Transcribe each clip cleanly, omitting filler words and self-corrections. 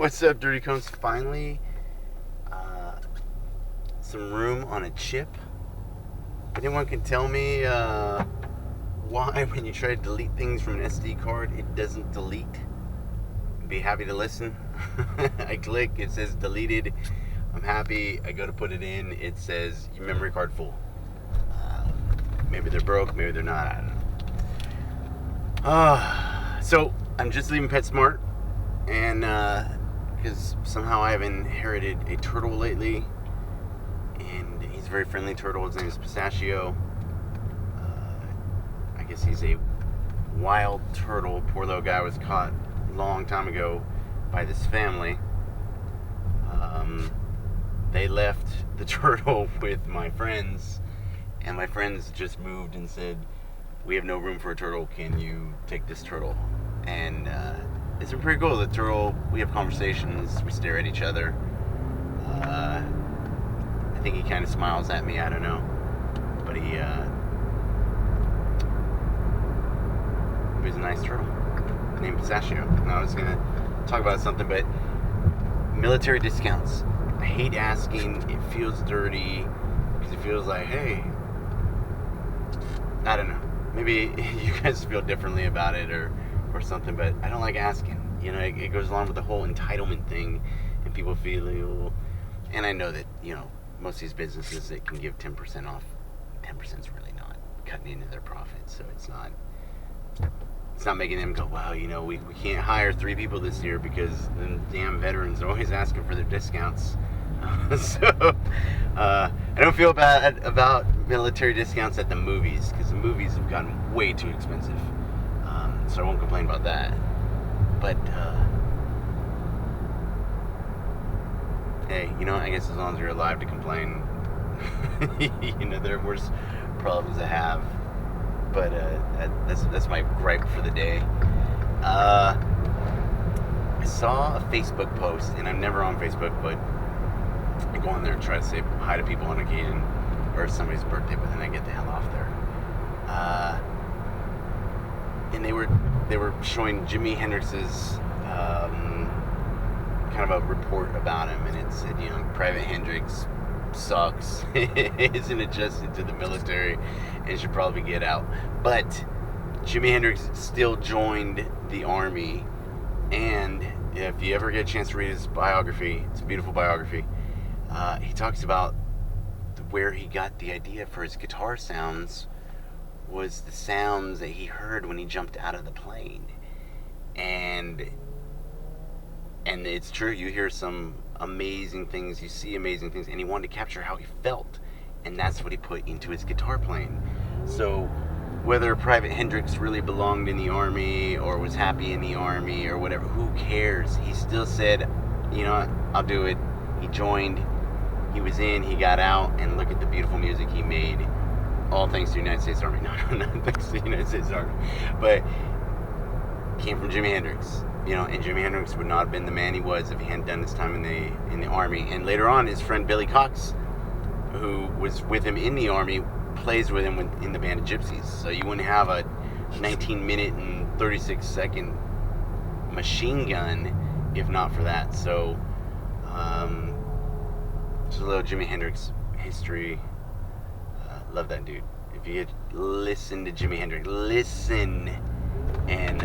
What's up, Dirty Cones? Finally, some room on a chip. Anyone can tell me why, when you try to delete things from an SD card, it doesn't delete? I'd be happy to listen. I click, it says deleted. I'm happy. I go to put it in, it says your memory card full. Maybe they're broke, maybe they're not. I don't know. So I'm just leaving PetSmart, and because somehow I've inherited a turtle lately, and he's a very friendly turtle. His name is Pistachio. I guess he's a wild turtle. Poor little guy was caught a long time ago by this family. They left the turtle with my friends, and my friends just moved and said, we have no room for a turtle, can you take this turtle? And it's been pretty cool. The turtle, we have conversations, we stare at each other. I think he kind of smiles at me, I don't know. But he was a nice turtle named Pistachio. And I was going to talk about something, but military discounts. I hate asking. It feels dirty because it feels like, hey, I don't know. Maybe you guys feel differently about it or something, but I don't like asking. You know, it goes along with the whole entitlement thing, and people feel, and I know that, you know, most of these businesses that can give 10% off, 10% is really not cutting into their profits, so it's not making them go, wow, you know, we can't hire 3 people this year because the damn veterans are always asking for their discounts. So I don't feel bad about military discounts at the movies, because the movies have gotten way too expensive. So I won't complain about that. But hey, you know, I guess as long as you're alive to complain, you know, there are worse problems to have. But that's my gripe for the day. I saw a Facebook post, and I'm never on Facebook, but I go on there and try to say hi to people on occasion, or somebody's birthday, but then I get the hell off there. And they were showing Jimi Hendrix's kind of a report about him, and it said, you know, Private Hendrix sucks, isn't adjusted to the military, and should probably get out. But Jimi Hendrix still joined the army, and if you ever get a chance to read his biography, it's a beautiful biography. He talks about where he got the idea for his guitar sounds was the sounds that he heard when he jumped out of the plane. And it's true, you hear some amazing things, you see amazing things, and he wanted to capture how he felt, and that's what he put into his guitar playing. So whether Private Hendrix really belonged in the army or was happy in the army or whatever, who cares? He still said, you know what, I'll do it. He joined, he was in, he got out, and look at the beautiful music he made. All thanks to the United States Army. No, not thanks to the United States Army. But came from Jimi Hendrix. You know, and Jimi Hendrix would not have been the man he was if he hadn't done his time in the army. And later on, his friend Billy Cox, who was with him in the army, plays with him in the band of Gypsies. So you wouldn't have a 19-minute and 36-second machine gun if not for that. So just a little Jimi Hendrix history. Love that dude. If you listen to Jimi Hendrix, listen and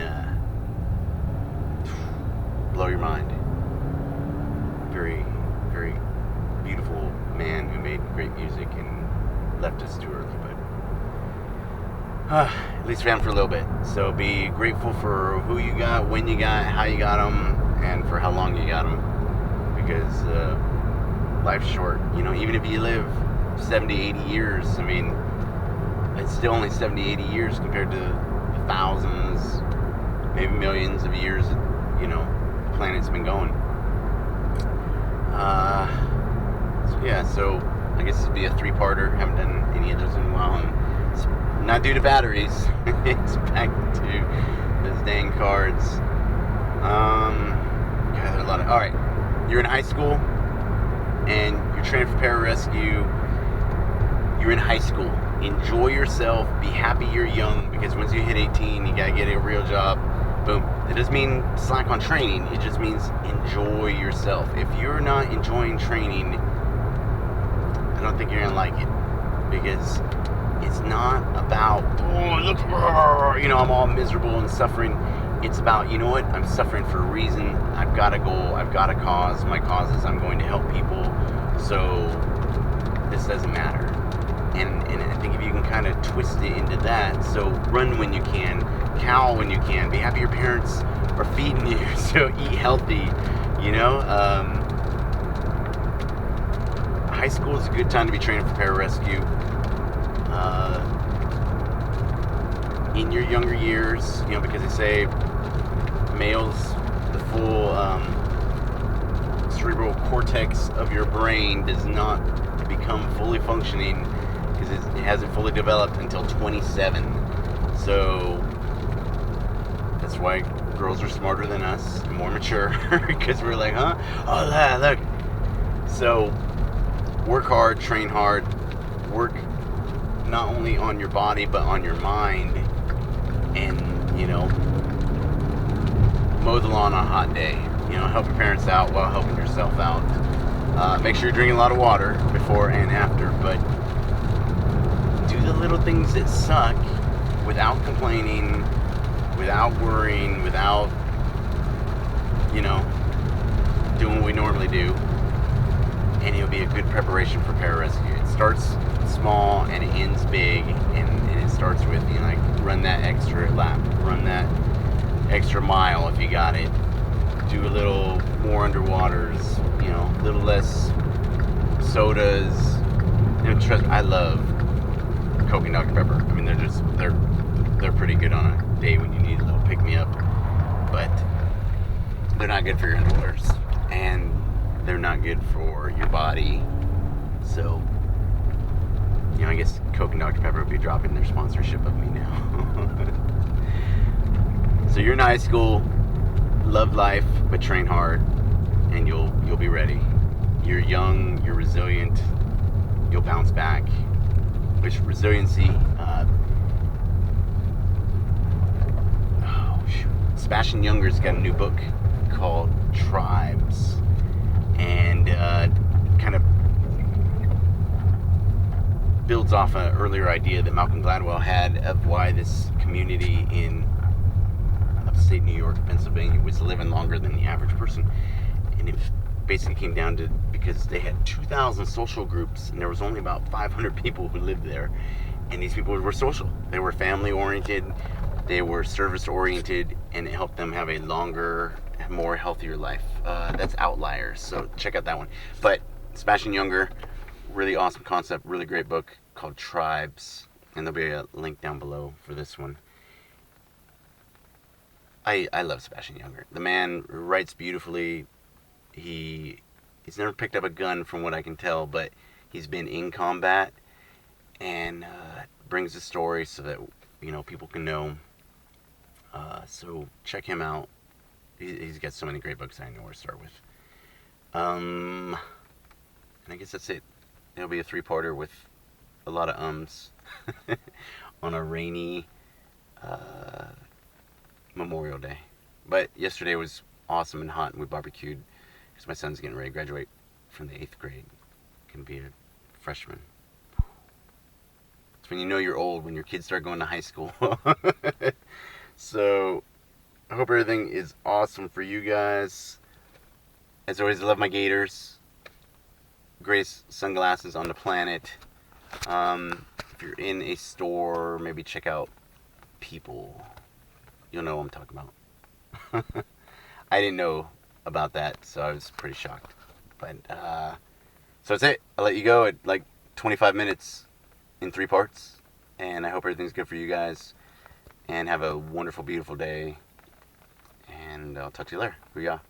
blow your mind. Very, very beautiful man who made great music and left us too early, but at least we have him for a little bit. So be grateful for who you got, when you got, how you got them, and for how long you got them, because life's short. You know, even if you live 70, 80 years, I mean, it's still only 70, 80 years compared to the thousands, maybe millions of years that, you know, the planet's been going. So I guess this would be a 3-parter. Haven't done any of those in a while, and it's not due to batteries. It's back to those dang cards. God, there are a lot of... Alright, you're in high school, and you're training for pararescue. You're in high school. Enjoy yourself. Be happy you're young, because once you hit 18, you gotta get a real job. Boom. It doesn't mean slack on training. It just means enjoy yourself. If you're not enjoying training, I don't think you're going to like it. Because it's not about, oh, look, I'm all miserable and suffering. It's about, you know what, I'm suffering for a reason. I've got a goal. I've got a cause. My cause is I'm going to help people. So this doesn't matter. And I think if you can kind of twist it into that, so run when you can, cowl when you can, be happy your parents are feeding you, so eat healthy, High school is a good time to be training for pararescue. In your younger years, because they say males, the full cerebral cortex of your brain does not become fully functioning because it hasn't fully developed until 27. So that's why girls are smarter than us, more mature, because we're like, huh? Oh, look. So work hard, train hard, work not only on your body but on your mind, and mow the lawn on a hot day. Help your parents out while helping yourself out. Make sure you're drinking a lot of water before and after, but do the little things that suck without complaining, without worrying, without doing what we normally do, and it'll be a good preparation for pararescue. It starts small and it ends big, and it starts with run that extra lap, run that extra mile if you got it, do a little more underwaters, a little less sodas. Trust me, I love Coke and Dr. Pepper. I mean, they're pretty good on a day when you need a little pick me up, but they're not good for your underwears, and they're not good for your body. So I guess Coke and Dr. Pepper will be dropping their sponsorship of me now. So you're in high school, love life, but train hard, and you'll be ready. You're young, you're resilient, you'll bounce back. Which resiliency, Sebastian Younger's got a new book called Tribes, and kind of builds off an earlier idea that Malcolm Gladwell had of why this community in upstate New York, Pennsylvania was living longer than the average person. And it basically came down to because they had 2,000 social groups and there was only about 500 people who lived there. And these people were social. They were family oriented, they were service oriented, and it helped them have a longer, more healthier life. That's Outliers, so check out that one. But Sebastian Younger, really awesome concept, really great book called Tribes, and there'll be a link down below for this one. I love Sebastian Younger. The man writes beautifully. He's never picked up a gun from what I can tell, but he's been in combat and brings the story so that people can know. So check him out. He's got so many great books. I don't know where to start with. And I guess that's it. It'll be a 3-parter with a lot of ums on a rainy Memorial Day. But yesterday was awesome and hot, and we barbecued because my son's getting ready to graduate from the 8th grade. Can be a freshman. It's when you know you're old, when your kids start going to high school. So I hope everything is awesome for you guys. As always, I love my gators. Greatest sunglasses on the planet. If you're in a store, maybe check out People. You'll know what I'm talking about. I didn't know about that, so I was pretty shocked. But so that's it. I'll let you go at like 25 minutes in 3 parts. And I hope everything's good for you guys. And have a wonderful, beautiful day. And I'll talk to you later. Hooyah.